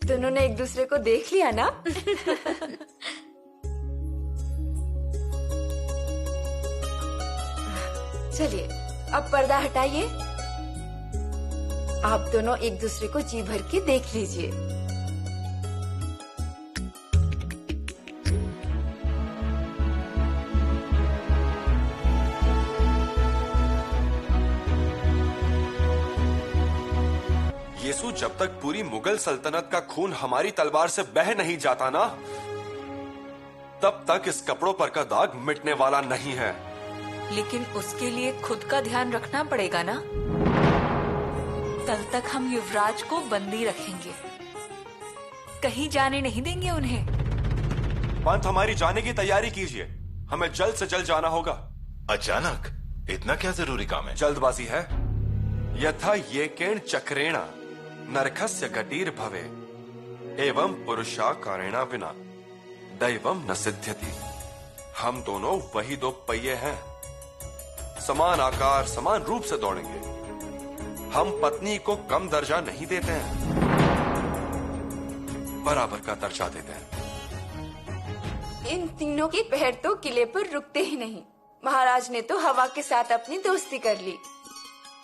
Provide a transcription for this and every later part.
दोनों ने एक दूसरे को देख लिया ना? चलिए अब पर्दा हटाइए। आप दोनों एक दूसरे को जी भर के देख लीजिए। यीशु, जब तक पूरी मुगल सल्तनत का खून हमारी तलवार से बह नहीं जाता ना, तब तक इस कपड़ों पर का दाग मिटने वाला नहीं है। लेकिन उसके लिए खुद का ध्यान रखना पड़ेगा ना। कल तक हम युवराज को बंदी रखेंगे, कहीं जाने नहीं देंगे उन्हें। पंत, हमारी जाने की तैयारी कीजिए, हमें जल्द से जल्द जाना होगा। अचानक इतना क्या जरूरी काम है? जल्दबाजी है। यथा येकेन चक्रेण नरकस्य गतिर् भवे एवं पुरुषाकारेण विना दैवम न सिद्ध्यति। हम दोनों वही दो पहिए हैं, समान आकार समान रूप से दौड़ेंगे। हम पत्नी को कम दर्जा नहीं देते हैं, बराबर का दर्जा देते हैं। इन तीनों के पैर तो किले पर रुकते ही नहीं। महाराज ने तो हवा के साथ अपनी दोस्ती कर ली।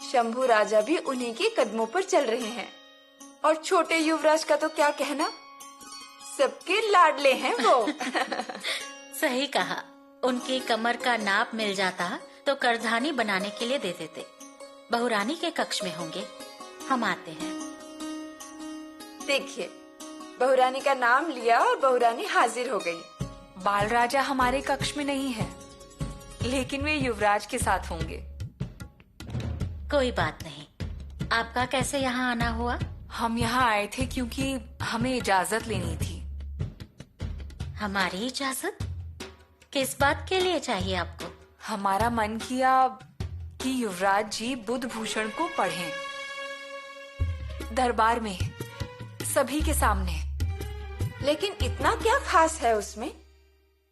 शंभू राजा भी उन्हीं के कदमों पर चल रहे हैं। और छोटे युवराज का तो क्या कहना, सबके लाडले हैं वो। सही कहा। उनकी कमर का नाप मिल जाता तो करधानी बनाने के लिए दे देते। बहुरानी के कक्ष में होंगे, हम आते हैं। देखिए, बहुरानी का नाम लिया और बहुरानी हाजिर हो गई। बाल राजा हमारे कक्ष में नहीं है, लेकिन वे युवराज के साथ होंगे। कोई बात नहीं। आपका कैसे यहाँ आना हुआ? हम यहाँ आए थे क्योंकि हमें इजाजत लेनी थी। हमारी इजाजत? किस बात के लिए चाहिए आपको? हमारा मन किया कि युवराज जी बुध भूषण को पढ़ें, दरबार में, सभी के सामने। लेकिन इतना क्या खास है उसमें?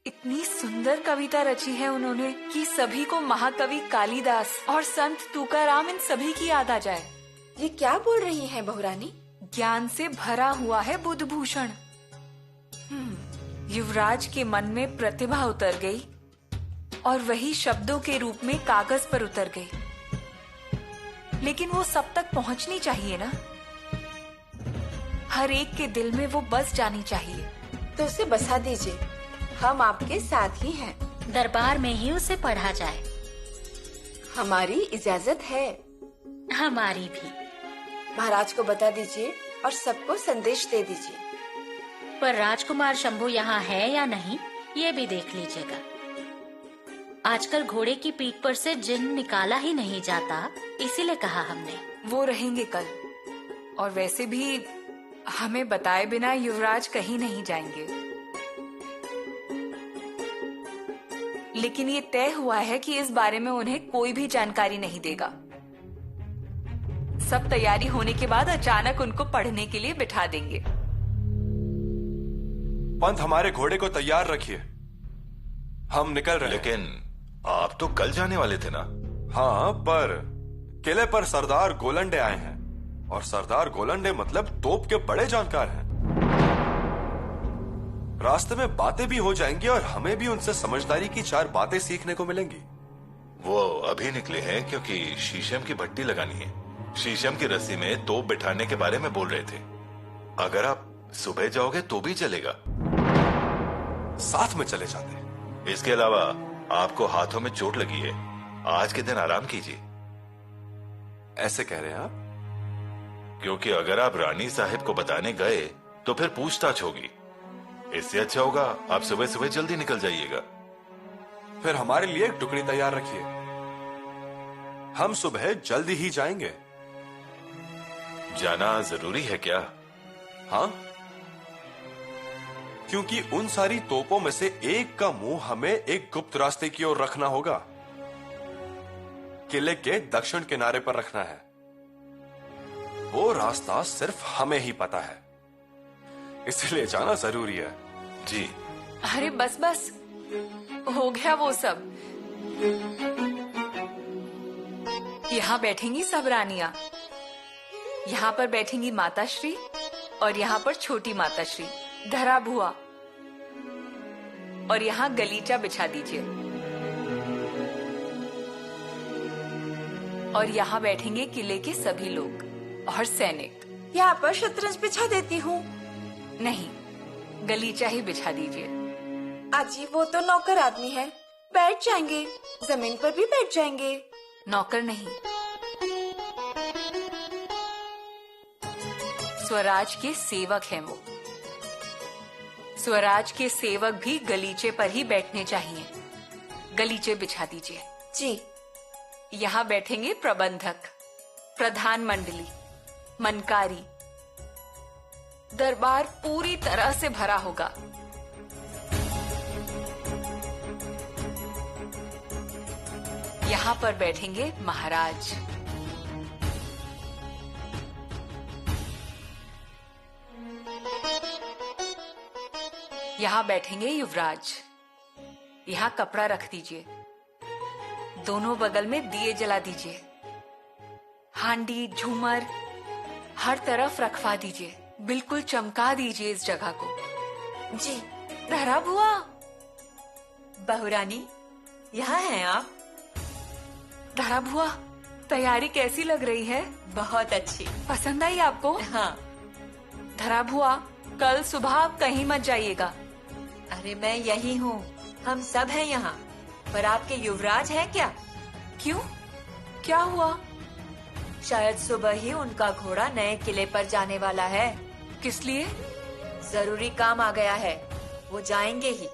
इतनी सुंदर कविता रची है उन्होंने कि सभी को महाकवि कालिदास और संत तुकाराम इन सभी की याद आ जाए। ये क्या बोल रही हैं बहुरानी? ज्ञान से भरा हुआ है बुध भूषण। युवराज के मन में प्रतिभा उतर गई और वही शब्दों के रूप में कागज पर उतर गई। लेकिन वो सब तक पहुंचनी चाहिए ना, हर एक के दिल में वो बस जानी चाहिए। तो उसे बसा दीजिए, हम आपके साथ ही हैं। दरबार में ही उसे पढ़ा जाए। हमारी इजाजत है। हमारी भी। महाराज को बता दीजिए और सबको संदेश दे दीजिए। पर राजकुमार शंभू यहाँ है या नहीं, ये भी देख लीजिएगा। आजकल घोड़े की पीठ पर से जिन निकाला ही नहीं जाता, इसीलिए कहा हमने। वो रहेंगे कल। और वैसे भी हमें बताए बिना युवराज कहीं नहीं जाएंगे। लेकिन ये तय हुआ है कि इस बारे में उन्हें कोई भी जानकारी नहीं देगा। सब तैयारी होने के बाद अचानक उनको पढ़ने के लिए बिठा देंगे। पंत, हमारे घोड़े को तैयार रखिए, हम निकल रहे हैं। लेकिन आप तो कल जाने वाले थे ना? हाँ, पर किले पर सरदार गोलंडे आए हैं, और सरदार गोलंडे मतलब तोप के बड़े जानकार हैं। रास्ते में बातें भी हो जाएंगी और हमें भी उनसे समझदारी की 4 बातें सीखने को मिलेंगी। वो अभी निकले हैं क्योंकि शीशम की भट्टी लगानी है। शीशम की रस्सी में तोप बिठाने के बारे में बोल रहे थे। अगर आप सुबह जाओगे तो भी चलेगा। साथ में चले जाते। इसके अलावा आपको हाथों में चोट लगी है, आज के दिन आराम कीजिए। ऐसे कह रहे हैं आप? क्योंकि अगर आप रानी साहिब को बताने गए तो फिर पूछताछ होगी। इससे अच्छा होगा आप सुबह सुबह जल्दी निकल जाइएगा। फिर हमारे लिए एक टुकड़ी तैयार रखिए, हम सुबह जल्दी ही जाएंगे। जाना जरूरी है क्या? हाँ, क्योंकि उन सारी तोपों में से एक का मुंह हमें एक गुप्त रास्ते की ओर रखना होगा। किले के दक्षिण किनारे पर रखना है। वो रास्ता सिर्फ हमें ही पता है, इसलिए जाना जरूरी है। जी। अरे बस बस, हो गया वो सब। यहाँ बैठेंगी सब रानियां। यहाँ पर बैठेंगी माताश्री, और यहाँ पर छोटी माताश्री धरा भुआ, और यहाँ गलीचा बिछा दीजिए। और यहाँ बैठेंगे किले के सभी लोग और सैनिक। यहाँ पर शतरंज बिछा देती हूँ। नहीं, गलीचा ही बिछा दीजिए। आजी, वो तो नौकर आदमी है, बैठ जाएंगे, जमीन पर भी बैठ जाएंगे। नौकर नहीं, स्वराज के सेवक हैं वो। स्वराज के सेवक भी गलीचे पर ही बैठने चाहिए। गलीचे बिछा दीजिए। जी। यहाँ बैठेंगे प्रबंधक, प्रधान मंडली, मनकारी। दरबार पूरी तरह से भरा होगा। यहाँ पर बैठेंगे महाराज। यहाँ बैठेंगे युवराज। यहाँ कपड़ा रख दीजिए। दोनों बगल में दिए जला दीजिए। हांडी, झूमर हर तरफ रखवा दीजिए। बिल्कुल चमका दीजिए इस जगह को। जी। धरा बुआ, बहुरानी, यहाँ हैं आप? धरा बुआ, तैयारी कैसी लग रही है? बहुत अच्छी। पसंद आई आपको? हाँ। धरा बुआ, कल सुबह आप कहीं मत जाइएगा। अरे मैं यही हूँ, हम सब हैं यहाँ। पर आपके युवराज हैं क्या? क्यों, क्या हुआ? शायद सुबह ही उनका घोड़ा नए किले पर जाने वाला है। किस लिए? जरूरी काम आ गया है, वो जाएंगे ही।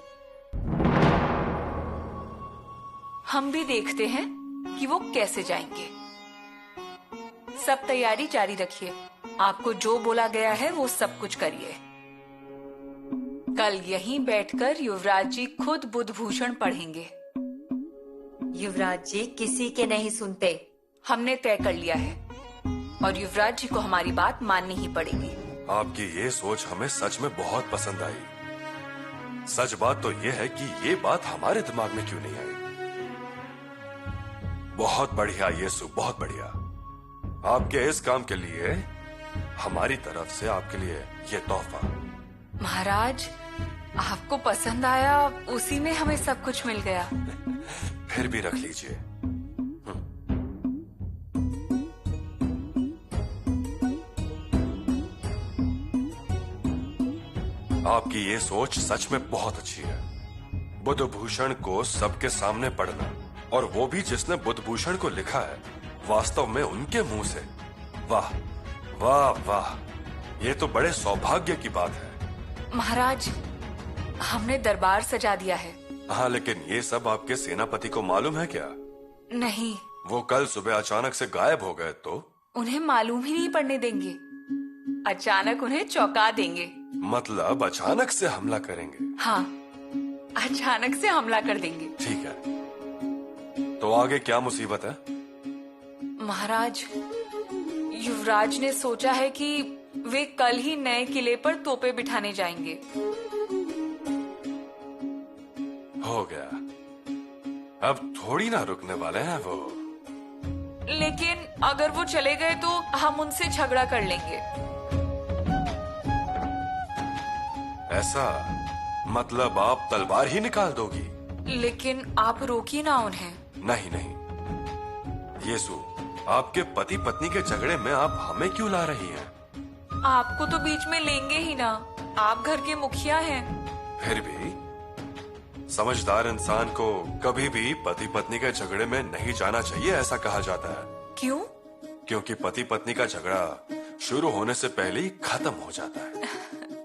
हम भी देखते हैं कि वो कैसे जाएंगे। सब तैयारी जारी रखिए। आपको जो बोला गया है वो सब कुछ करिए। कल यहीं बैठकर युवराज जी खुद बुधभूषण पढ़ेंगे। युवराज जी किसी के नहीं सुनते। हमने तय कर लिया है और युवराज जी को हमारी बात माननी ही पड़ेगी। आपकी ये सोच हमें सच में बहुत पसंद आई। सच बात तो ये है कि ये बात हमारे दिमाग में क्यों नहीं आई। बहुत बढ़िया येसु, बहुत बढ़िया। आपके इस काम के लिए हमारी तरफ से आपके लिए ये तोहफा। महाराज, आपको पसंद आया, उसी में हमें सब कुछ मिल गया। फिर भी रख लीजिए। आपकी ये सोच सच में बहुत अच्छी है। बुधभूषण को सबके सामने पढ़ना, और वो भी जिसने बुधभूषण को लिखा है, वास्तव में उनके मुंह से। वाह वाह वाह, ये तो बड़े सौभाग्य की बात है। महाराज, हमने दरबार सजा दिया है। हाँ, लेकिन ये सब आपके सेनापति को मालूम है क्या? नहीं। वो कल सुबह अचानक से गायब हो गए तो? उन्हें मालूम ही नहीं पड़ने देंगे। अचानक उन्हें चौंका देंगे। मतलब अचानक से हमला करेंगे? हाँ, अचानक से हमला कर देंगे। ठीक है, तो आगे क्या मुसीबत है? महाराज, युवराज ने सोचा है कि वे कल ही नए किले पर तोपे बिठाने जाएंगे। हो गया, अब थोड़ी ना रुकने वाले हैं वो। लेकिन अगर वो चले गए तो हम उनसे झगड़ा कर लेंगे। ऐसा मतलब आप तलवार ही निकाल दोगी? लेकिन आप रोकिए ना उन्हें। नहीं नहीं, येसु, आपके पति पत्नी के झगड़े में आप हमें क्यों ला रही हैं? आपको तो बीच में लेंगे ही ना, आप घर के मुखिया हैं। फिर भी समझदार इंसान को कभी भी पति पत्नी के झगड़े में नहीं जाना चाहिए, ऐसा कहा जाता है। क्यों? क्योंकि पति पत्नी का झगड़ा शुरू होने से पहले ही खत्म हो जाता है।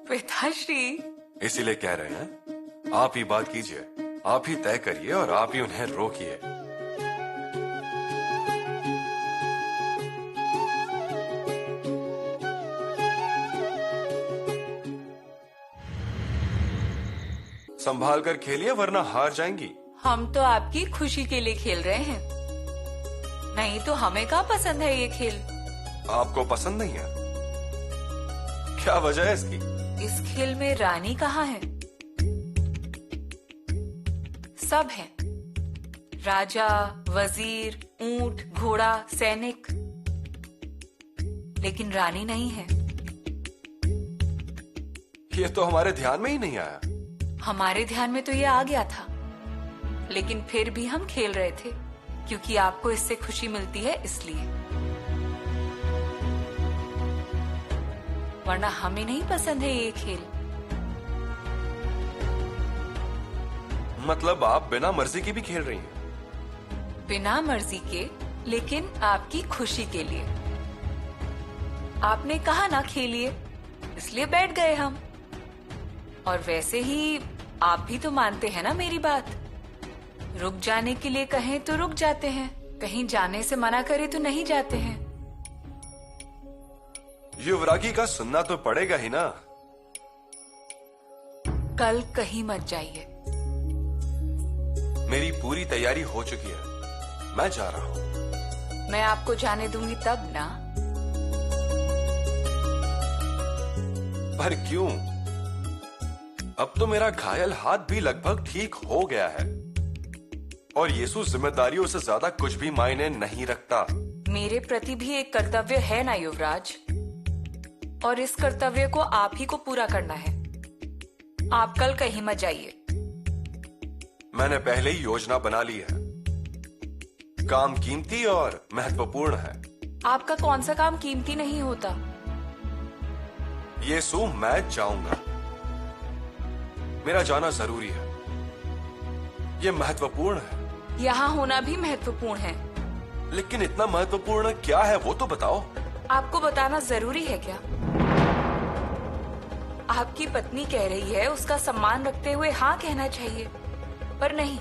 पिताश्री, इसीलिए कह रहे हैं, आप ही बात कीजिए, आप ही तय करिए और आप ही उन्हें रोकिए। संभाल कर खेलिए वरना हार जाएंगी। हम तो आपकी खुशी के लिए खेल रहे हैं, नहीं तो हमें क्या पसंद है ये खेल। आपको पसंद नहीं है? क्या वजह है इसकी? इस खेल में रानी कहाँ है? सब हैं, राजा, वजीर, ऊंट, घोड़ा, सैनिक, लेकिन रानी नहीं है। ये तो हमारे ध्यान में ही नहीं आया। हमारे ध्यान में तो ये आ गया था, लेकिन फिर भी हम खेल रहे थे क्योंकि आपको इससे खुशी मिलती है इसलिए, वरना हमें नहीं पसंद है ये खेल। मतलब आप बिना मर्जी की भी खेल रही हैं? बिना मर्जी के, लेकिन आपकी खुशी के लिए। आपने कहा ना खेलिए, इसलिए बैठ गए हम। और वैसे ही आप भी तो मानते हैं ना मेरी बात। रुक जाने के लिए कहें तो रुक जाते हैं, कहीं जाने से मना करे तो नहीं जाते हैं। युवरागी का सुनना तो पड़ेगा ही ना। कल कहीं मत जाइए। मेरी पूरी तैयारी हो चुकी है, मैं जा रहा हूं। मैं आपको जाने दूंगी तब ना। पर क्यों? अब तो मेरा घायल हाथ भी लगभग ठीक हो गया है और यीशु जिम्मेदारियों से ज्यादा कुछ भी मायने नहीं रखता। मेरे प्रति भी एक कर्तव्य है ना युवराज, और इस कर्तव्य को आप ही को पूरा करना है। आप कल कहीं मत जाइए। मैंने पहले ही योजना बना ली है। काम कीमती और महत्वपूर्ण है। आपका कौन सा काम कीमती नहीं होता? यीशु, मैं जाऊंगा। मेरा जाना जरूरी है, ये महत्वपूर्ण है। यहाँ होना भी महत्वपूर्ण है। लेकिन इतना महत्वपूर्ण क्या है वो तो बताओ। आपको बताना जरूरी है क्या? आपकी पत्नी कह रही है, उसका सम्मान रखते हुए हाँ कहना चाहिए, पर नहीं।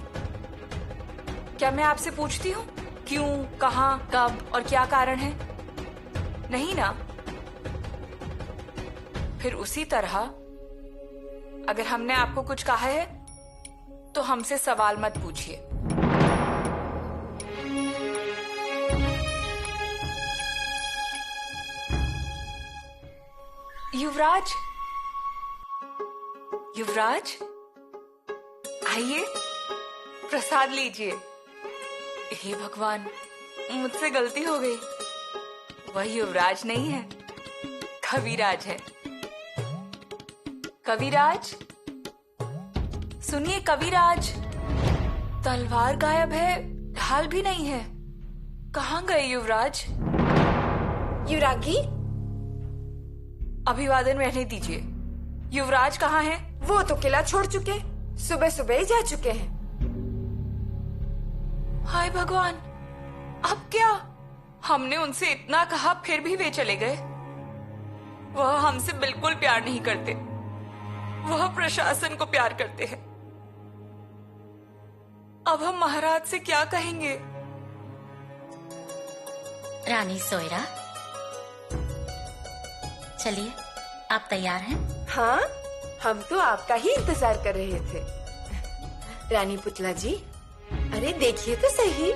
क्या मैं आपसे पूछती हूँ क्यों, कहाँ, कब और क्या कारण है? नहीं ना। फिर उसी तरह अगर हमने आपको कुछ कहा है तो हमसे सवाल मत पूछिए। युवराज, युवराज आइए, प्रसाद लीजिए। हे भगवान, मुझसे गलती हो गई। वह युवराज नहीं है, कविराज है। कविराज, सुनिए कविराज। तलवार गायब है, ढाल भी नहीं है। कहाँ गए युवराज? युवरागी, अभिवादन रहने दीजिए। युवराज कहाँ हैं? वो तो किला छोड़ चुके, सुबह सुबह ही जा चुके हैं। हाय भगवान, अब क्या? हमने उनसे इतना कहा फिर भी वे चले गए। वह हमसे बिल्कुल प्यार नहीं करते, वह प्रशासन को प्यार करते हैं। अब हम महाराज से क्या कहेंगे? रानी सोयरा, चलिए, आप तैयार हैं? हाँ, हम तो आपका ही इंतजार कर रहे थे। रानी पुतला जी, अरे देखिए तो सही,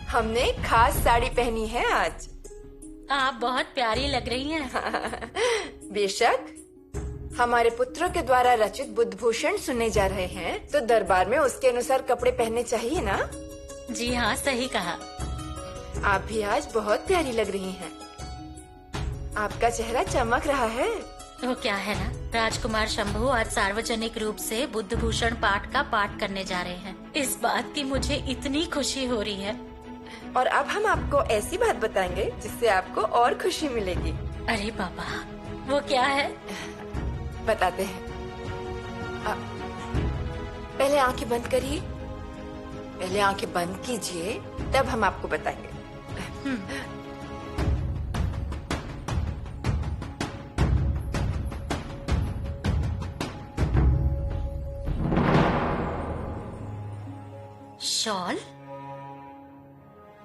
हमने खास साड़ी पहनी है आज। आप बहुत प्यारी लग रही हैं। बेशक, हमारे पुत्रों के द्वारा रचित बुद्धभूषण सुने जा रहे हैं, तो दरबार में उसके अनुसार कपड़े पहनने चाहिए ना? जी हाँ, सही कहा। आप भी आज बहुत प्यारी लग रही हैं। आपका चेहरा चमक रहा है। वो क्या है ना, राजकुमार शंभू आज सार्वजनिक रूप से बुद्धभूषण पाठ का पाठ करने जा रहे हैं। इस बात की मुझे इतनी खुशी हो रही है। और अब हम आपको ऐसी बात बताएंगे जिससे आपको और खुशी मिलेगी। अरे बाबा, वो क्या है? बताते हैं। पहले आंखें बंद करिए। पहले आंखें बंद कीजिए, तब हम आपको बताएंगे। शॉल?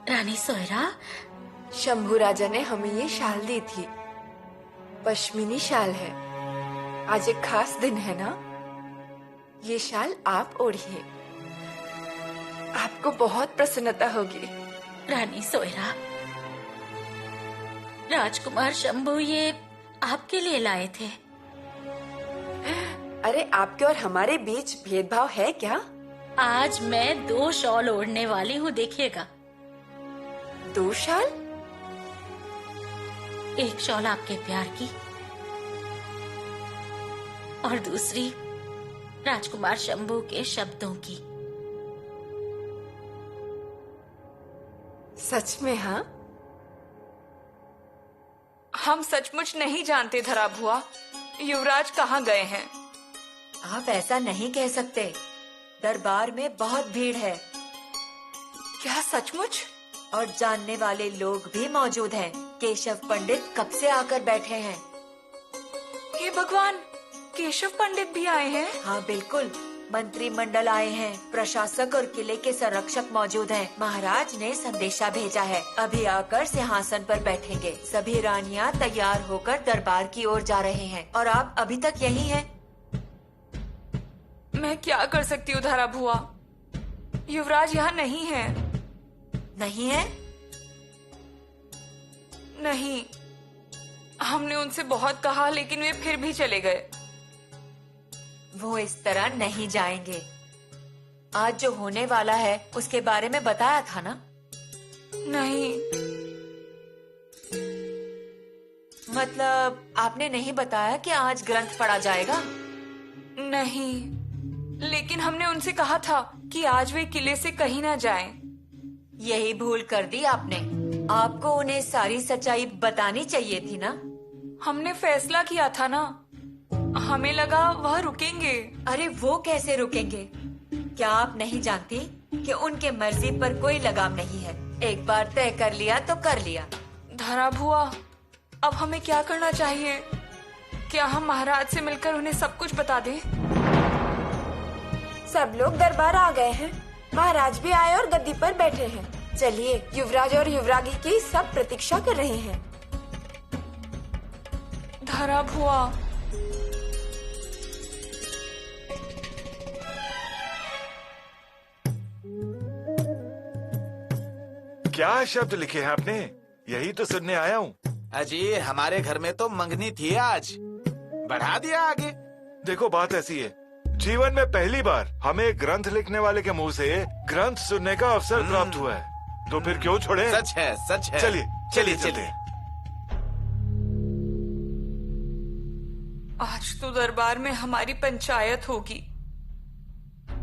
रानी सोयरा, शंभू राजा ने हमें ये शाल दी थी। पश्मीनी शाल है। आज एक खास दिन है ना, ये शाल आप ओढ़िए, आपको बहुत प्रसन्नता होगी। रानी सोयरा, राजकुमार शंभू ये आपके लिए लाए थे। अरे आपके और हमारे बीच भेदभाव है क्या? आज मैं 2 शॉल ओढ़ने वाली हूँ, देखिएगा। 2 शाल? एक शॉल आपके प्यार की और दूसरी राजकुमार शंभू के शब्दों की। सच में? हाँ, हम सचमुच नहीं जानते धरा भुआ, युवराज कहाँ गए हैं। आप ऐसा नहीं कह सकते। दरबार में बहुत भीड़ है क्या सचमुच? और जानने वाले लोग भी मौजूद हैं। केशव पंडित कब से आकर बैठे हैं। हे भगवान, केशव पंडित भी आए हैं? हाँ बिल्कुल, मंत्रिमंडल आए हैं, प्रशासक और किले के संरक्षक मौजूद हैं। महाराज ने संदेशा भेजा है, अभी आकर सिंहासन पर बैठेंगे। सभी रानियां तैयार होकर दरबार की ओर जा रहे हैं और आप अभी तक यहीं हैं। मैं क्या कर सकती हूँ धरा भुआ, युवराज यहाँ नहीं है। नहीं है? नहीं, हमने उनसे बहुत कहा लेकिन वे फिर भी चले गए। वो इस तरह नहीं जाएंगे। आज जो होने वाला है उसके बारे में बताया था ना? नहीं। मतलब आपने नहीं बताया कि आज ग्रंथ पढ़ा जाएगा? नहीं, लेकिन हमने उनसे कहा था कि आज वे किले से कहीं ना जाएं। यही भूल कर दी आपने। आपको उन्हें सारी सच्चाई बतानी चाहिए थी ना। हमने फैसला किया था ना, हमें लगा वह रुकेंगे। अरे वो कैसे रुकेंगे? क्या आप नहीं जानती कि उनके मर्जी पर कोई लगाम नहीं है। एक बार तय कर लिया तो कर लिया। धरा भुआ, अब हमें क्या करना चाहिए? क्या हम महाराज से मिलकर उन्हें सब कुछ बता दें? सब लोग दरबार आ गए हैं। महाराज भी आए और गद्दी पर बैठे हैं। चलिए, युवराज और युवरागी की सब प्रतीक्षा कर रहे हैं। धरा भुआ, क्या शब्द लिखे हैं आपने? यही तो सुनने आया हूँ। अजी, हमारे घर में तो मंगनी थी आज, बढ़ा दिया आगे। देखो बात ऐसी है, जीवन में पहली बार हमें ग्रंथ लिखने वाले के मुंह से ग्रंथ सुनने का अवसर प्राप्त हुआ है, तो फिर क्यों छोड़े? सच है, सच है। चलिए चलिए चलते हैं। आज तो दरबार में हमारी पंचायत होगी।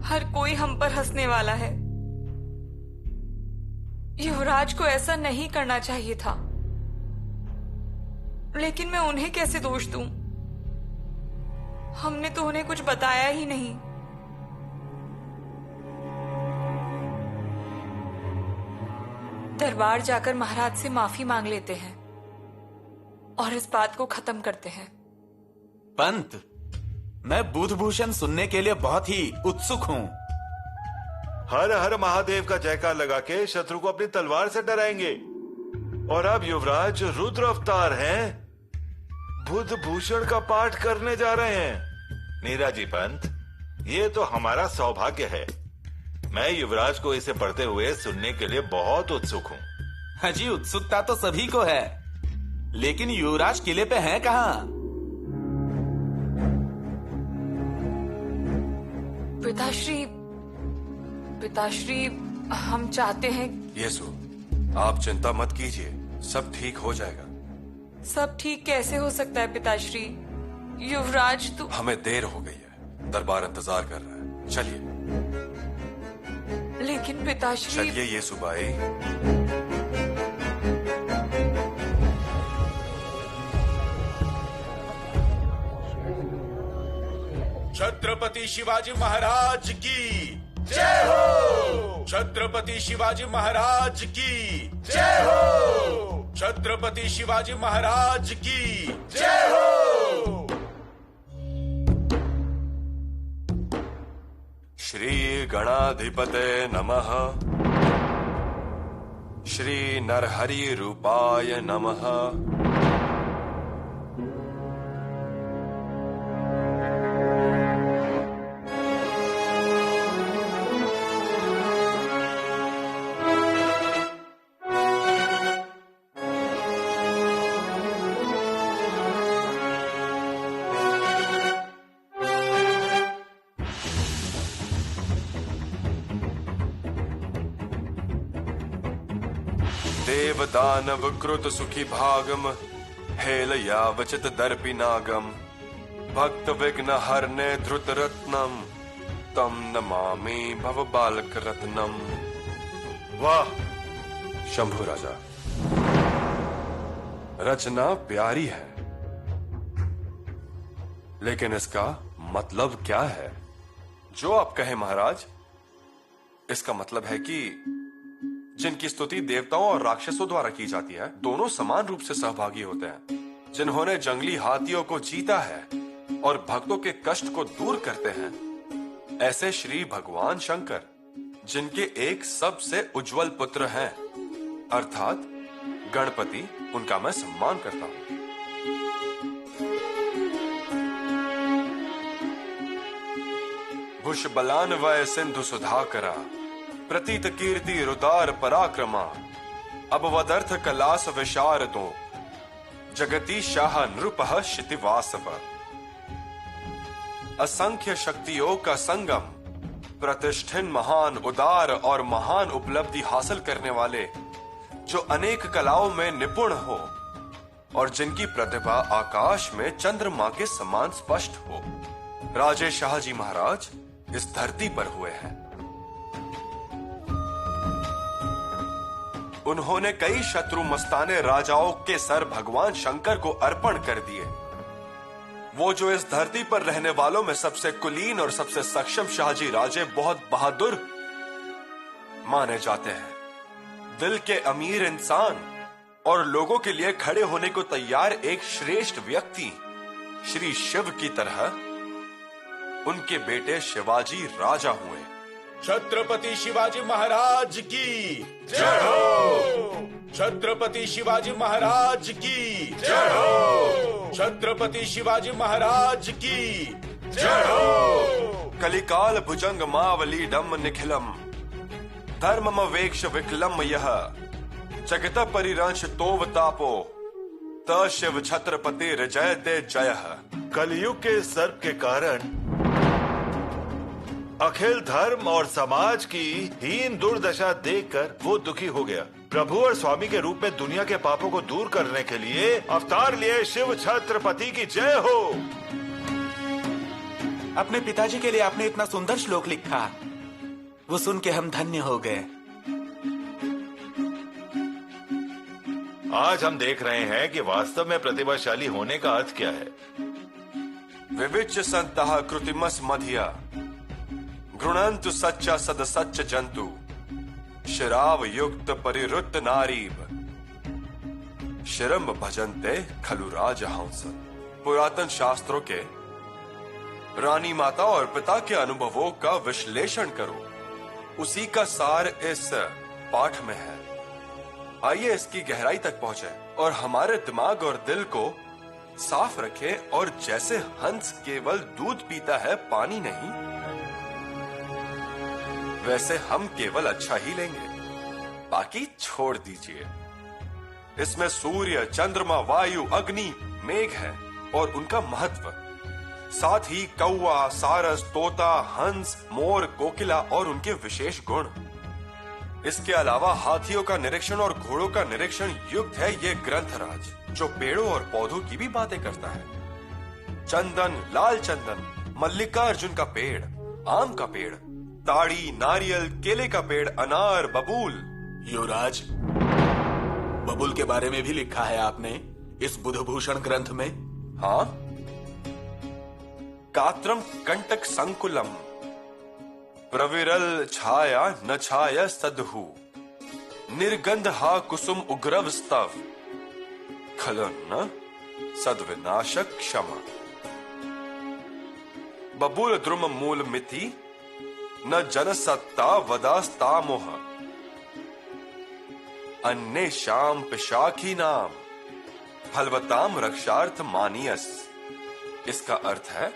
हर कोई हम पर हंसने वाला है। युवराज को ऐसा नहीं करना चाहिए था, लेकिन मैं उन्हें कैसे दोष दूं? हमने तो उन्हें कुछ बताया ही नहीं। दरबार जाकर महाराज से माफी मांग लेते हैं और इस बात को खत्म करते हैं। पंत, मैं बुधभूषण सुनने के लिए बहुत ही उत्सुक हूँ। हर हर महादेव का जयकार लगा के शत्रु को अपनी तलवार से डराएंगे। और अब युवराज रुद्र अवतार हैं, बुध भूषण का पाठ करने जा रहे हैं। मीरा जी पंत, ये तो हमारा सौभाग्य है। मैं युवराज को इसे पढ़ते हुए सुनने के लिए बहुत उत्सुक हूँ। हाजी, उत्सुकता तो सभी को है, लेकिन युवराज किले पे हैं कहाँ? पिताश्री, हम चाहते हैं। येसु, आप चिंता मत कीजिए, सब ठीक हो जाएगा। सब ठीक कैसे हो सकता है पिताश्री? युवराज तो। हमें देर हो गई है, दरबार इंतजार कर रहा है। चलिए। लेकिन पिताश्री। चलिए येसुबाई। छत्रपति शिवाजी महाराज की जय हो। छत्रपति शिवाजी महाराज की जय हो। छत्रपति शिवाजी महाराज की जय हो। श्री गणाधिपते नमः। श्री नरहरि रूपाय नमः। देव दानव कृत सुखी भागम हेल यावचित दर्पि नागम भक्त विघ्न हरने धृत रत्नम तम नमामि भव बालक रत्नम। वाह शंभु राजा, रचना प्यारी है, लेकिन इसका मतलब क्या है? जो आप कहें महाराज। इसका मतलब है कि जिनकी स्तुति देवताओं और राक्षसों द्वारा की जाती है, दोनों समान रूप से सहभागी होते हैं। जिन्होंने जंगली हाथियों को जीता है और भक्तों के कष्ट को दूर करते हैं, ऐसे श्री भगवान शंकर, जिनके एक सबसे उज्जवल पुत्र हैं, अर्थात गणपति, उनका मैं सम्मान करता हूं। भुषबलान वय सिंधु सुधाकरा प्रतीत कीर्ति रुदार पराक्रमा अब वदर्थ कलास विशारदो जगती शाह नृपः शितिवासव। असंख्य शक्तियों का संगम, प्रतिष्ठिन महान उदार और महान उपलब्धि हासिल करने वाले, जो अनेक कलाओं में निपुण हो और जिनकी प्रतिभा आकाश में चंद्रमा के समान स्पष्ट हो, राजे शाहजी महाराज इस धरती पर हुए हैं। उन्होंने कई शत्रु मस्ताने राजाओं के सर भगवान शंकर को अर्पण कर दिए। वो जो इस धरती पर रहने वालों में सबसे कुलीन और सबसे सक्षम शाहजी राजे बहुत बहादुर माने जाते हैं। दिल के अमीर इंसान और लोगों के लिए खड़े होने को तैयार एक श्रेष्ठ व्यक्ति श्री शिव की तरह उनके बेटे शिवाजी राजा हुए। छत्रपति शिवाजी महाराज की जय हो। छत्रपति शिवाजी महाराज की जय हो। छत्रपति शिवाजी महाराज की जय हो। कलिकाल भुजंग मावली डम निखिलम धर्मम वेक्ष विकलम यह जगत परिरंश तोव तापो त शिव छत्रपति जय दे जय। कलयुग के सर्प के कारण अखिल धर्म और समाज की हीन दुर्दशा देखकर वो दुखी हो गया। प्रभु और स्वामी के रूप में दुनिया के पापों को दूर करने के लिए अवतार लिए शिव छत्रपति की जय हो। अपने पिताजी के लिए आपने इतना सुंदर श्लोक लिखा, वो सुन के हम धन्य हो गए। आज हम देख रहे हैं कि वास्तव में प्रतिभाशाली होने का अर्थ क्या है। विविच्य संतः कृतिमस मधिया गृणंतु सच्चा सद सच्च जंतु शराव युक्त परिरुत नारीब शिरम भजन्ते खलु राजहंस। पुरातन शास्त्रों के रानी माता और पिता के अनुभवों का विश्लेषण करो, उसी का सार इस पाठ में है। आइए इसकी गहराई तक पहुंचे और हमारे दिमाग और दिल को साफ रखें। और जैसे हंस केवल दूध पीता है, पानी नहीं, वैसे हम केवल अच्छा ही लेंगे, बाकी छोड़ दीजिए। इसमें सूर्य, चंद्रमा, वायु, अग्नि, मेघ है और उनका महत्व, साथ ही कौवा, सारस, तोता, हंस, मोर, कोकिला और उनके विशेष गुण। इसके अलावा हाथियों का निरीक्षण और घोड़ों का निरीक्षण युक्त है ये ग्रंथराज, जो पेड़ों और पौधों की भी बातें करता है। चंदन, लाल चंदन, मल्लिकार्जुन का पेड़, आम का पेड़, ताड़ी, नारियल, केले का पेड़, अनार, बबूल। युवराज, बबूल के बारे में भी लिखा है आपने इस बुधभूषण ग्रंथ में? हाँ, कात्रम कंटक संकुलम प्रविरल छाया न छाया सदहु निर्गंध हा कुसुम उग्रव स्तव खलन सद्विनाशक क्षमा। बबूल द्रुम मूल मिति न जन सत्ता वदास्ता मोह अन्य शाम पिशाखी नाम फलवताम रक्षार्थ मानियस। इसका अर्थ है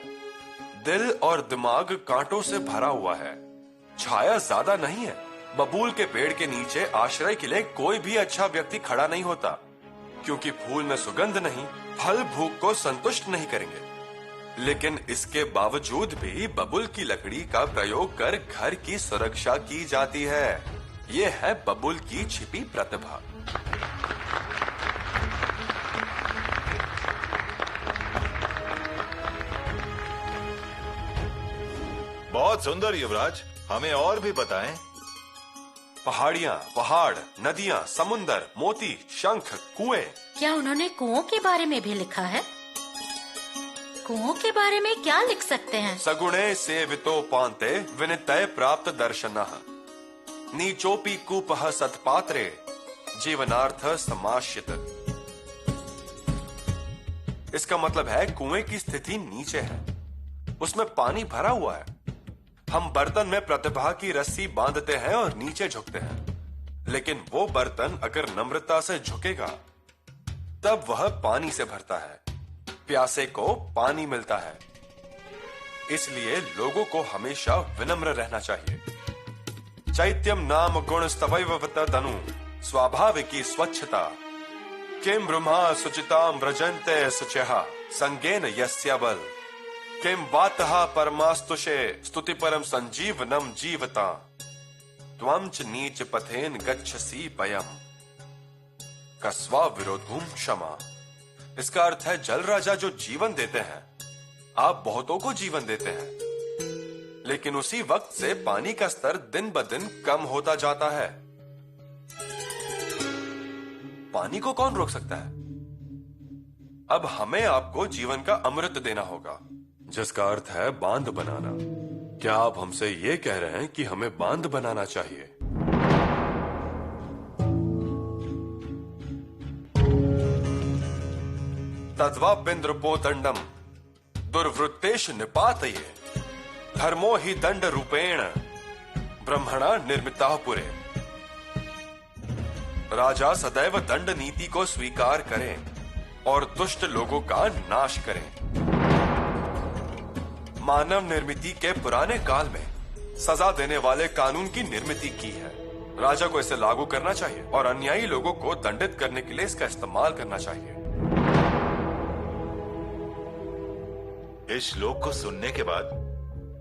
दिल और दिमाग कांटों से भरा हुआ है, छाया ज्यादा नहीं है। बबूल के पेड़ के नीचे आश्रय के लिए कोई भी अच्छा व्यक्ति खड़ा नहीं होता, क्योंकि फूल में सुगंध नहीं, फल भूख को संतुष्ट नहीं करेंगे। लेकिन इसके बावजूद भी बबूल की लकड़ी का प्रयोग कर घर की सुरक्षा की जाती है। यह है बबूल की छिपी प्रतिभा। बहुत सुंदर युवराज, हमें और भी बताएं। पहाड़ियाँ, पहाड़, नदियाँ, समुंदर, मोती, शंख, कुएं। क्या उन्होंने कुओं के बारे में भी लिखा है? कुओं के बारे में क्या लिख सकते हैं? सगुणे सेवितोपान्ते विनितय प्राप्त दर्शनः नीचोपि कूपः सत्पात्रे जीवनार्थ समाश्रित। इसका मतलब है कुएं की स्थिति नीचे है, उसमें पानी भरा हुआ है। हम बर्तन में प्रतिभा की रस्सी बांधते हैं और नीचे झुकते हैं, लेकिन वो बर्तन अगर नम्रता से झुकेगा तब वह पानी से भरता है, प्यासे को पानी मिलता है। इसलिए लोगों को हमेशा विनम्र रहना चाहिए। चैत्यम नाम गुण स्तवैववत तनु स्वाभाविकी स्वच्छता किम ब्रह्मा शुचिताम व्रजन्ते शुचिः संगेन यस्य बल किम वातः परमास्तुषे स्तुति परम संजीवनम जीवता त्वं च नीच पथेन गच्छसि पयम कस्वा विरोधुम क्षमा। इसका अर्थ है जल राजा जो जीवन देते हैं, आप बहुतों को जीवन देते हैं, लेकिन उसी वक्त से पानी का स्तर दिन ब दिन कम होता जाता है। पानी को कौन रोक सकता है? अब हमें आपको जीवन का अमृत देना होगा, जिसका अर्थ है बांध बनाना। क्या आप हमसे ये कह रहे हैं कि हमें बांध बनाना चाहिए? तद्वापिन्द्रपोतंडम दुर्वृत्तेश निपातये धर्मो ही दंड रूपेण ब्रह्मणा निर्मिता पुरे। राजा सदैव दंड नीति को स्वीकार करें और दुष्ट लोगों का नाश करें। मानव निर्मिति के पुराने काल में सजा देने वाले कानून की निर्मिति की है। राजा को इसे लागू करना चाहिए और अन्यायी लोगों को दंडित करने के लिए इसका इस्तेमाल करना चाहिए। इस श्लोक को सुनने के बाद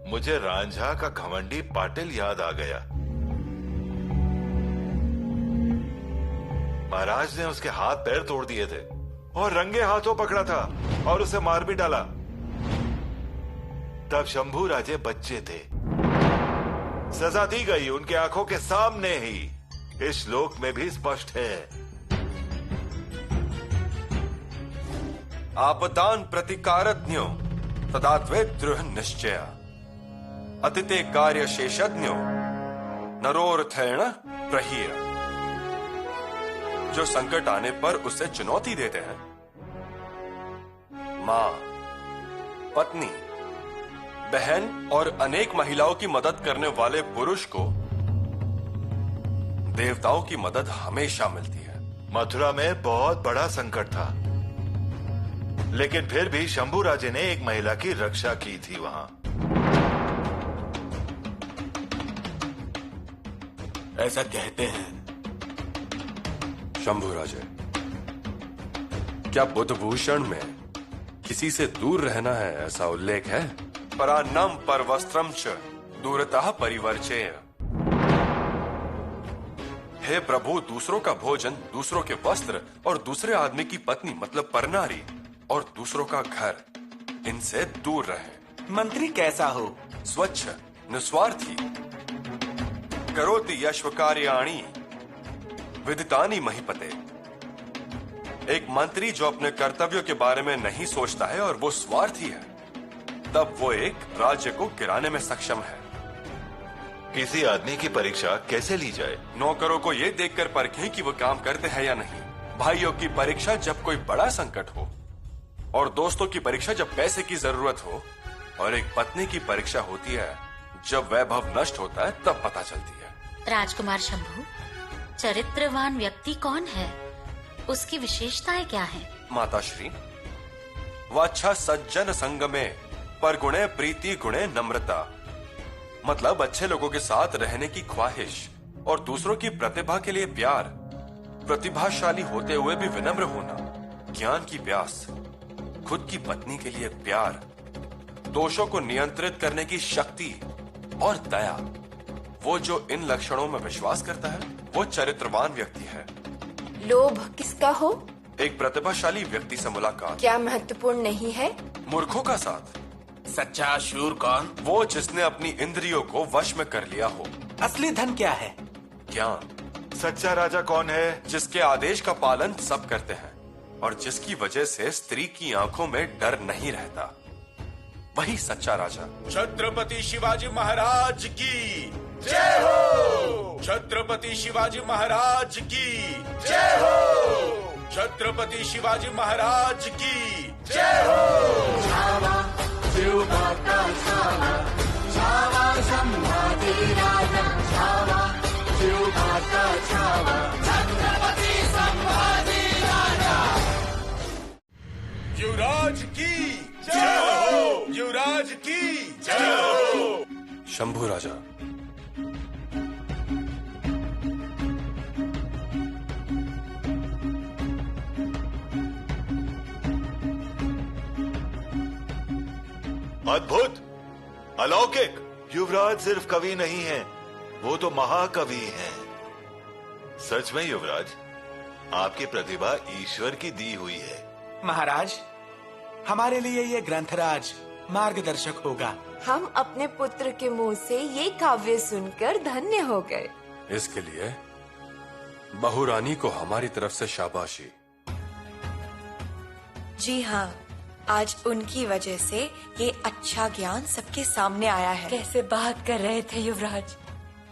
मुझे रांझा का घमंडी पाटिल याद आ गया। महाराज ने उसके हाथ पैर तोड़ दिए थे और रंगे हाथों पकड़ा था और उसे मार भी डाला। तब शंभू राजे बच्चे थे। सजा दी गई उनके आंखों के सामने ही। इस श्लोक में भी स्पष्ट है। आपदान प्रतिकारज्ञो तदात्वे दृढ़ निश्चय अतिते कार्य शेषज्ञो नरोर्थेण प्रहीर। जो संकट आने पर उसे चुनौती देते हैं, मां, पत्नी, बहन और अनेक महिलाओं की मदद करने वाले पुरुष को देवताओं की मदद हमेशा मिलती है। मथुरा में बहुत बड़ा संकट था, लेकिन फिर भी शंभू राजे ने एक महिला की रक्षा की थी वहां। ऐसा कहते हैं। शंभू राजे, क्या बुधभूषण में किसी से दूर रहना है ऐसा उल्लेख है? परान्नम पर वस्त्रम च दूरतः परिवर्चेय। हे प्रभु, दूसरों का भोजन, दूसरों के वस्त्र और दूसरे आदमी की पत्नी मतलब परनारी और दूसरों का घर, इनसे दूर रहे। मंत्री कैसा हो? स्वच्छ, निस्वार्थी, करोति यश्व कार्याणि विदितानि महीपते। एक मंत्री जो अपने कर्तव्यों के बारे में नहीं सोचता है और वो स्वार्थी है, तब वो एक राज्य को गिराने में सक्षम है। किसी आदमी की परीक्षा कैसे ली जाए? नौकरों को ये देखकर परखें कि वो काम करते हैं या नहीं। भाइयों की परीक्षा जब कोई बड़ा संकट हो, और दोस्तों की परीक्षा जब पैसे की जरूरत हो, और एक पत्नी की परीक्षा होती है जब वैभव नष्ट होता है, तब पता चलती है। राजकुमार शंभू, चरित्रवान व्यक्ति कौन है? उसकी विशेषताएं क्या हैं? माताश्री, वह अच्छा सज्जन संग में पर गुणे प्रीति गुणे नम्रता, मतलब अच्छे लोगों के साथ रहने की ख्वाहिश और दूसरों की प्रतिभा के लिए प्यार, प्रतिभाशाली होते हुए भी विनम्र होना, ज्ञान की प्यास, खुद की पत्नी के लिए प्यार, दोषों को नियंत्रित करने की शक्ति और दया। वो जो इन लक्षणों में विश्वास करता है वो चरित्रवान व्यक्ति है। लोभ किसका हो? एक प्रतिभाशाली व्यक्ति से मुलाकात क्या महत्वपूर्ण नहीं है? मूर्खों का साथ, सच्चा शूर कौन? वो जिसने अपनी इंद्रियों को वश में कर लिया हो। असली धन क्या है? ज्ञान। सच्चा राजा कौन है? जिसके आदेश का पालन सब करते हैं और जिसकी वजह से स्त्री की आंखों में डर नहीं रहता, वही सच्चा राजा। छत्रपति शिवाजी महाराज की जय हो। छत्रपति शिवाजी महाराज की जय हो। छत्रपति शिवाजी महाराज की जय हो। युवराज की जय हो। युवराज की जय हो। शंभू राजा, अद्भुत, अलौकिक। युवराज सिर्फ कवि नहीं है, वो तो महाकवि हैं। सच में युवराज, आपकी प्रतिभा ईश्वर की दी हुई है। महाराज, हमारे लिए ये ग्रंथराज मार्गदर्शक होगा। हम अपने पुत्र के मुंह से ये काव्य सुनकर धन्य हो गए। इसके लिए बहुरानी को हमारी तरफ से शाबाशी। जी हाँ, आज उनकी वजह से ये अच्छा ज्ञान सबके सामने आया है। कैसे बात कर रहे थे युवराज,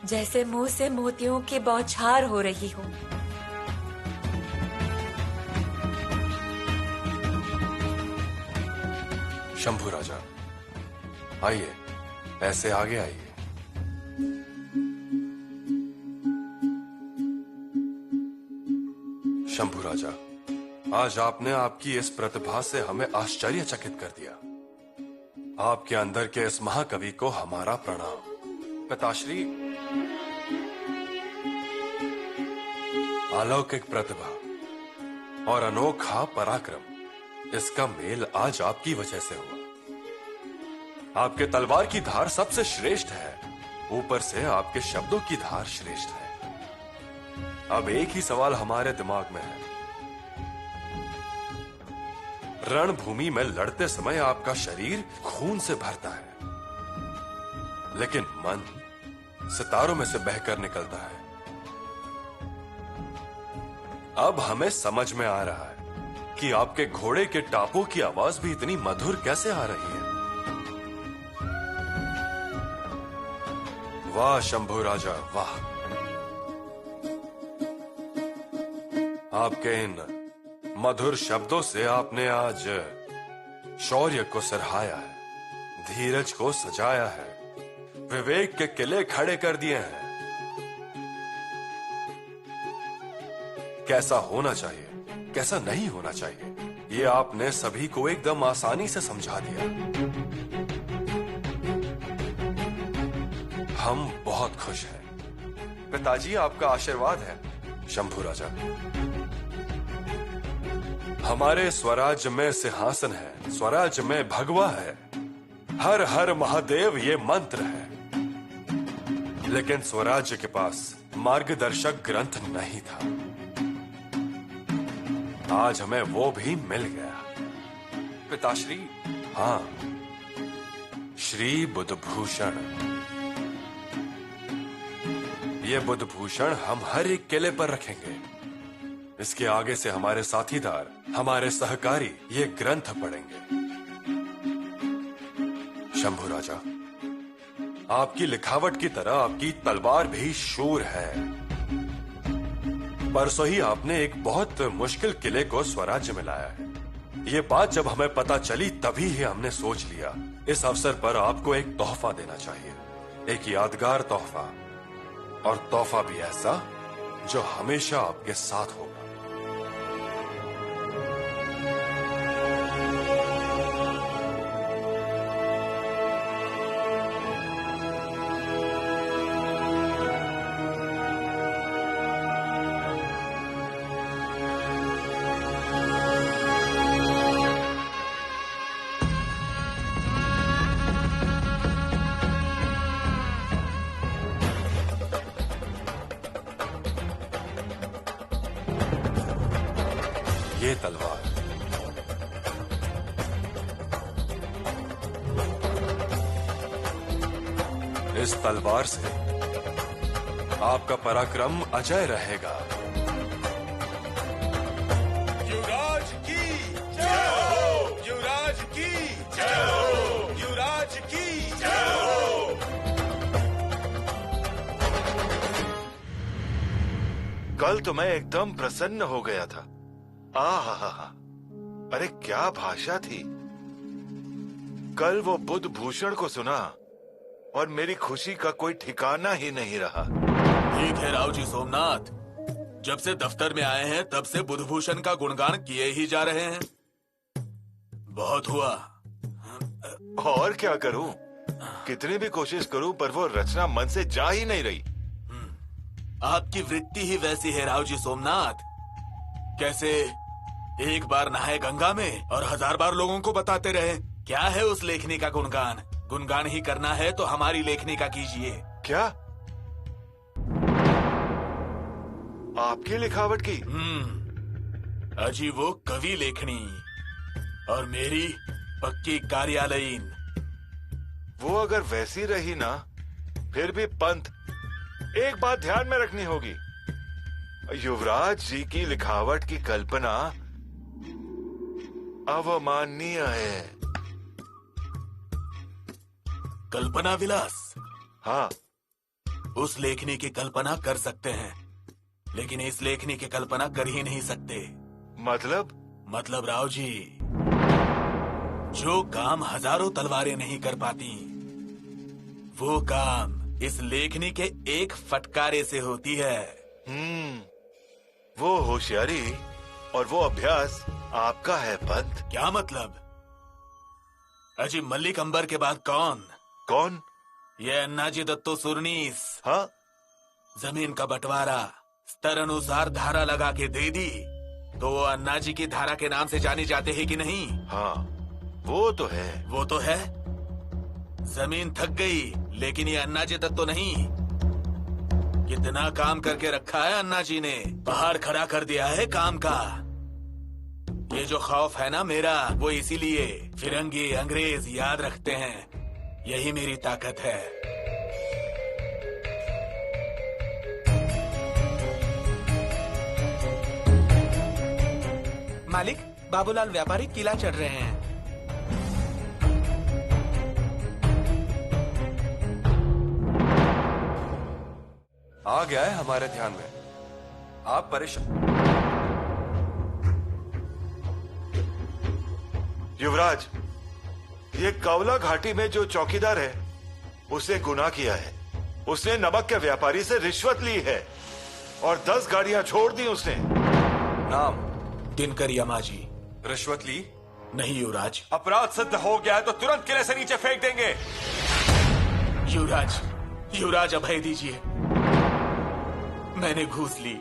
जैसे मुंह से मोतियों की बौछार हो रही हो। शंभू राजा, आइए, ऐसे आगे आइए। शंभू राजा, आज आपने आपकी इस प्रतिभा से हमें आश्चर्यचकित कर दिया। आपके अंदर के इस महाकवि को हमारा प्रणाम। पिताश्री, अलौकिक प्रतिभा और अनोखा पराक्रम, इसका मेल आज आपकी वजह से हुआ। आपके तलवार की धार सबसे श्रेष्ठ है, ऊपर से आपके शब्दों की धार श्रेष्ठ है। अब एक ही सवाल हमारे दिमाग में है। रणभूमि में लड़ते समय आपका शरीर खून से भरता है, लेकिन मन सितारों में से बहकर निकलता है। अब हमें समझ में आ रहा है कि आपके घोड़े के टापों की आवाज भी इतनी मधुर कैसे आ रही है। वाह शंभू राजा, वाह। आपके इन मधुर शब्दों से आपने आज शौर्य को सराहाया है, धीरज को सजाया है, विवेक के किले खड़े कर दिए हैं। कैसा होना चाहिए, कैसा नहीं होना चाहिए, ये आपने सभी को एकदम आसानी से समझा दिया। हम बहुत खुश हैं। पिताजी, आपका आशीर्वाद है। शंभू राजा, हमारे स्वराज्य में सिंहासन है, स्वराज्य में भगवा है, हर हर महादेव ये मंत्र है, लेकिन स्वराज्य के पास मार्गदर्शक ग्रंथ नहीं था। आज हमें वो भी मिल गया। पिताश्री, हाँ, श्री बुधभूषण। ये बुधभूषण हम हर एक किले पर रखेंगे। इसके आगे से हमारे साथीदार, हमारे सहकारी ये ग्रंथ पढ़ेंगे। शंभू राजा, आपकी लिखावट की तरह आपकी तलवार भी शूर है। परसों ही आपने एक बहुत मुश्किल किले को स्वराज्य में लाया है। ये बात जब हमें पता चली तभी ही हमने सोच लिया इस अवसर पर आपको एक तोहफा देना चाहिए, एक यादगार तोहफा, और तोहफा भी ऐसा जो हमेशा आपके साथ होगा। इस तलवार से आपका पराक्रम अजय रहेगा। युवराज की जय हो! युवराज की जय हो! युवराज की जय हो! कल तो मैं एकदम प्रसन्न हो गया था। आहा, अरे क्या भाषा थी। कल वो बुध भूषण को सुना और मेरी खुशी का कोई ठिकाना ही नहीं रहा। ठीक है राव जी सोमनाथ, जब से दफ्तर में आए हैं तब से बुधभूषण का गुणगान किए ही जा रहे हैं। बहुत हुआ। और क्या करूं? कितनी भी कोशिश करूं पर वो रचना मन से जा ही नहीं रही। आपकी वृत्ति ही वैसी है राव जी सोमनाथ। कैसे एक बार नहाए गंगा में और 1000 बार लोगों को बताते रहे। क्या है उस लेखनी का गुणगान? गुणगान ही करना है तो हमारी लेखनी का कीजिए। क्या आपकी लिखावट की? अजी वो कवि लेखनी और मेरी पक्की कार्यालयीन। वो अगर वैसी रही ना, फिर भी पंत एक बात ध्यान में रखनी होगी। युवराज जी की लिखावट की कल्पना अवमाननीय है। कल्पना विलास? हाँ, उस लेखनी की कल्पना कर सकते हैं, लेकिन इस लेखनी की कल्पना कर ही नहीं सकते। मतलब राव जी, जो काम हजारों तलवारें नहीं कर पाती, वो काम इस लेखनी के एक फटकारे से होती है। वो होशियारी और वो अभ्यास आपका है पंत। क्या मतलब? अजी मल्लिक अंबर के बाद कौन? ये अन्नाजी दत्तो सुरनीस। हाँ, जमीन का बंटवारा स्तर अनुसार धारा लगा के दे दी तो वो अन्नाजी की धारा के नाम से जाने जाते हैं कि नहीं? हाँ, वो तो है। जमीन थक गई, लेकिन ये अन्नाजी दत्तो नहीं। कितना काम करके रखा है अन्नाजी ने, पहाड़ खड़ा कर दिया है काम का। ये जो खौफ है ना मेरा, वो इसीलिए फिरंगी अंग्रेज याद रखते हैं। यही मेरी ताकत है। मालिक, बाबूलाल व्यापारी किला चढ़ रहे हैं। आ गया है हमारे ध्यान में। आप परेशान। युवराज, ये कवला घाटी में जो चौकीदार है उसे गुनाह किया है। उसने नमक के व्यापारी से रिश्वत ली है और 10 गाड़ियां छोड़ दी उसने। नाम? दिनकर यमाजी। रिश्वत ली? नहीं युवराज। अपराध सिद्ध हो गया है तो तुरंत किले से नीचे फेंक देंगे। युवराज अभय दीजिए। मैंने घूस ली,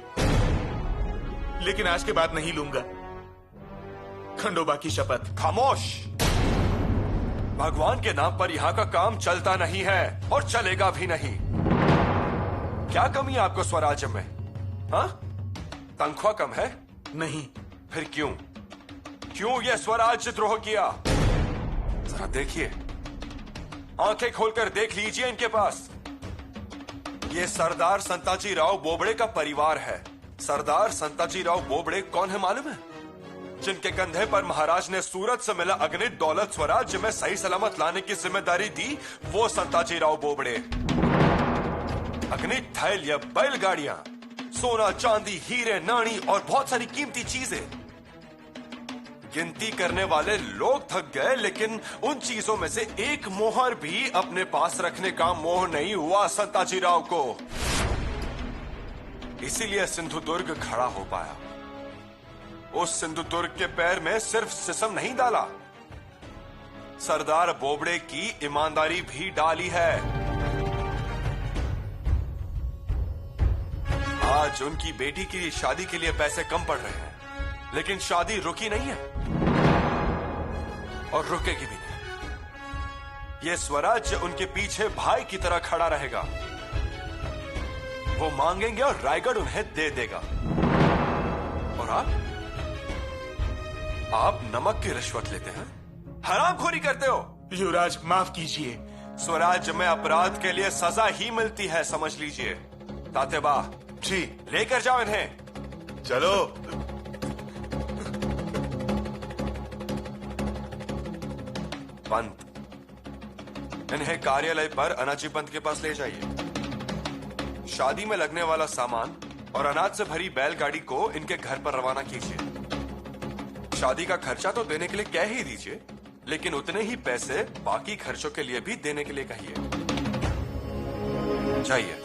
लेकिन आज के बाद नहीं लूंगा। खंडोबा की शपथ। खामोश। भगवान के नाम पर यहाँ का काम चलता नहीं है और चलेगा भी नहीं। क्या कमी है आपको स्वराज्य में? हाँ? तनख्वाह कम है? नहीं। फिर क्यों ये स्वराज्य द्रोह किया? जरा देखिए, आंखें खोलकर देख लीजिए इनके पास। ये सरदार संताजी राव बोबड़े का परिवार है। सरदार संताजी राव बोबड़े कौन है मालूम है? जिनके कंधे पर महाराज ने सूरत से मिला अगणित दौलत स्वराज्य में सही सलामत लाने की जिम्मेदारी दी, वो संताजी राव बोबड़े। अगणित थैल या बैलगाड़ियां, सोना चांदी हीरे नाणी और बहुत सारी कीमती चीजें। गिनती करने वाले लोग थक गए, लेकिन उन चीजों में से एक मोहर भी अपने पास रखने का मोह नहीं हुआ संताजी राव को। इसीलिए सिंधुदुर्ग खड़ा हो पाया। उस सिंधुदुर्ग के पैर में सिर्फ सिसम नहीं डाला, सरदार बोबड़े की ईमानदारी भी डाली है। आज उनकी बेटी की शादी के लिए पैसे कम पड़ रहे हैं, लेकिन शादी रुकी नहीं है और रुकेगी भी नहीं। ये स्वराज्य उनके पीछे भाई की तरह खड़ा रहेगा। वो मांगेंगे और रायगढ़ उन्हें दे देगा। और आप नमक की रिश्वत लेते हैं, हरामखोरी करते हो। युवराज माफ कीजिए, स्वराज्य में अपराध के लिए सजा ही मिलती है, समझ लीजिए। तातेबा, जी लेकर जाओ इन्हें। चलो। पंत, इन्हें कार्यालय पर अनाजी पंत के पास ले जाइए। शादी में लगने वाला सामान और अनाज से भरी बैलगाड़ी को इनके घर पर रवाना कीजिए। शादी का खर्चा तो देने के लिए कह ही दीजिए, लेकिन उतने ही पैसे बाकी खर्चों के लिए भी देने के लिए कहिए। जाइए।